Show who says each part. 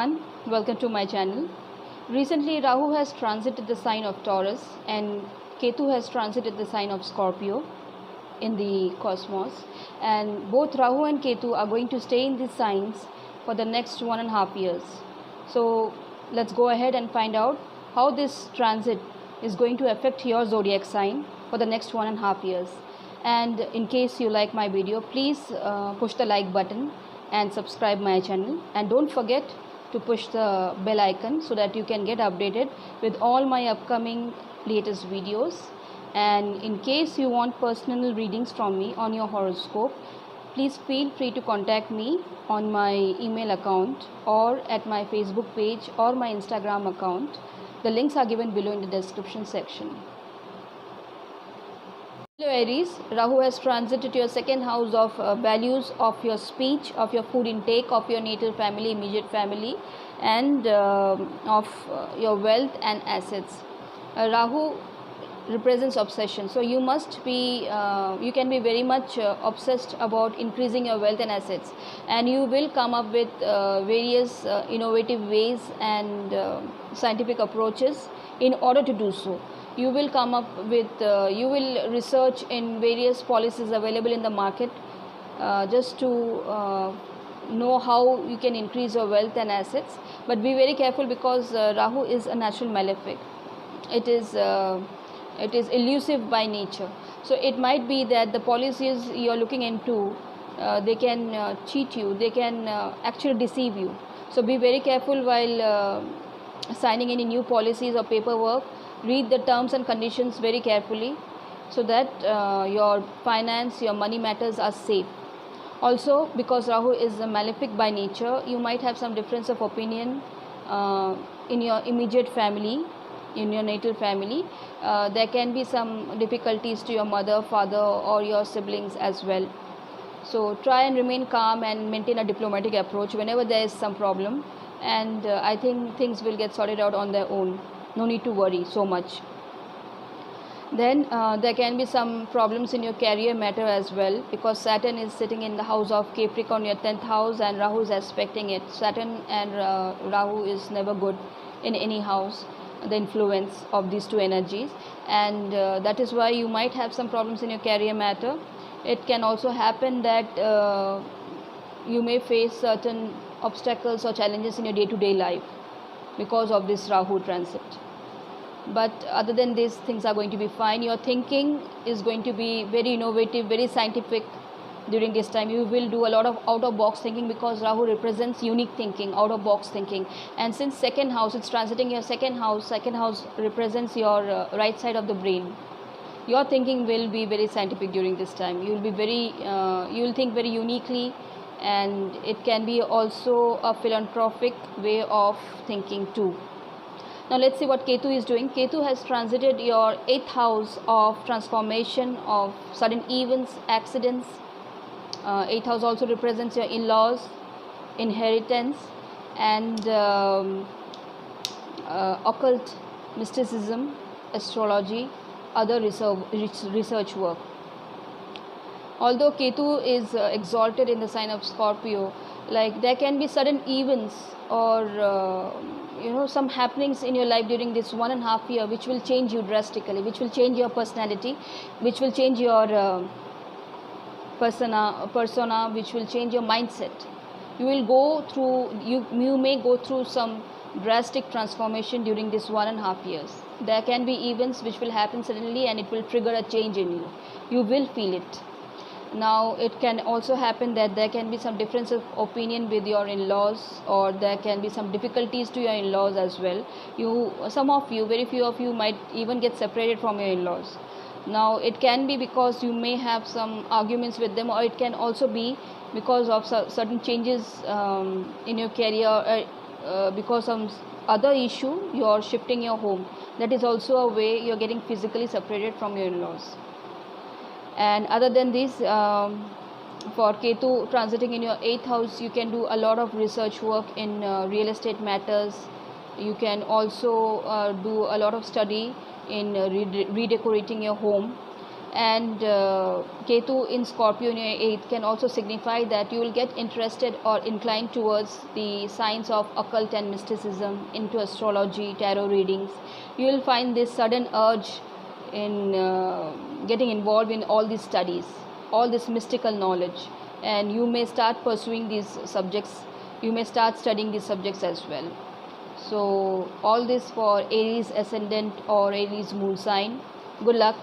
Speaker 1: everyone, welcome to my channel. Recently Rahu has transited the sign of Taurus and Ketu has transited the sign of Scorpio in the cosmos, and both Rahu and Ketu are going to stay in these signs for the next 1.5 years. So let's go ahead and find out how this transit is going to affect your zodiac sign for the next 1.5 years. And in case you like my video, please push the like button and subscribe my channel, and don't forget to push the bell icon so that you can get updated with all my upcoming latest videos. And in case you want personal readings from me on your horoscope, please feel free to contact me on my email account or at my Facebook page or my Instagram account. The links are given below in the description section. Hello Aries, Rahu has transited your second house of values, of your speech, of your food intake, of your natal family, immediate family, and of your wealth and assets. Rahu represents obsession, so you must be you can be very much obsessed about increasing your wealth and assets, and you will come up with various innovative ways and scientific approaches in order to do so. You will come up with you will research in various policies available in the market just to know how you can increase your wealth and assets. But be very careful, because Rahu is a natural malefic. It is elusive by nature, so it might be that the policies you are looking into, they can cheat you, they can actually deceive you. So be very careful while signing any new policies or paperwork. Read the terms and conditions very carefully so that your finance, your money matters are safe. Also, because Rahu is a malefic by nature, you might have some difference of opinion in your immediate family, in your natal family. There can be some difficulties to your mother, father, or your siblings as well. So try and remain calm and maintain a diplomatic approach whenever there is some problem, and I think things will get sorted out on their own. No need to worry so much. Then there can be some problems in your career matter as well, because Saturn is sitting in the house of Capricorn, your 10th house, and Rahu is aspecting it. Saturn and Rahu is never good in any house, the influence of these two energies, and that is why you might have some problems in your career matter. It can also happen that you may face certain obstacles or challenges in your day-to-day life because of this Rahu transit. But other than this, things are going to be fine. Your thinking is going to be very innovative, very scientific during this time. You will do a lot of out-of-box thinking, because Rahu represents unique thinking, out-of-box thinking. And since second house, it's transiting your second house represents your right side of the brain. Your thinking will be very scientific during this time. You will be very, you will think very uniquely, and it can be also a philanthropic way of thinking too. Now let's see what Ketu is doing. Ketu has transited your 8th house of transformation, of sudden events, accidents. 8th house also represents your in-laws, inheritance, and occult, mysticism, astrology, other research work. Although Ketu is exalted in the sign of Scorpio, like there can be sudden events or some happenings in your life during this 1.5 year which will change you drastically, which will change your personality, which will change your persona, which will change your mindset. You will go through, you may go through some drastic transformation during this 1.5 years. There can be events which will happen suddenly, and it will trigger a change in you. You will feel it. Now it can also happen that there can be some difference of opinion with your in-laws, or there can be some difficulties to your in-laws as well. Some of you, very few of you, might even get separated from your in-laws. Now it can be because you may have some arguments with them, or it can also be because of certain changes in your career, because of other issue you are shifting your home. That is also a way you are getting physically separated from your in-laws. And other than this, for Ketu transiting in your 8th house, you can do a lot of research work in real estate matters. You can also do a lot of study in redecorating your home. And Ketu in Scorpio in your 8th can also signify that you will get interested or inclined towards the science of occult and mysticism, into astrology, tarot readings. You will find this sudden urge in getting involved in all these studies, all this mystical knowledge, and you may start pursuing these subjects. You may start studying these subjects as well. So all this for Aries ascendant or Aries moon sign. Good luck.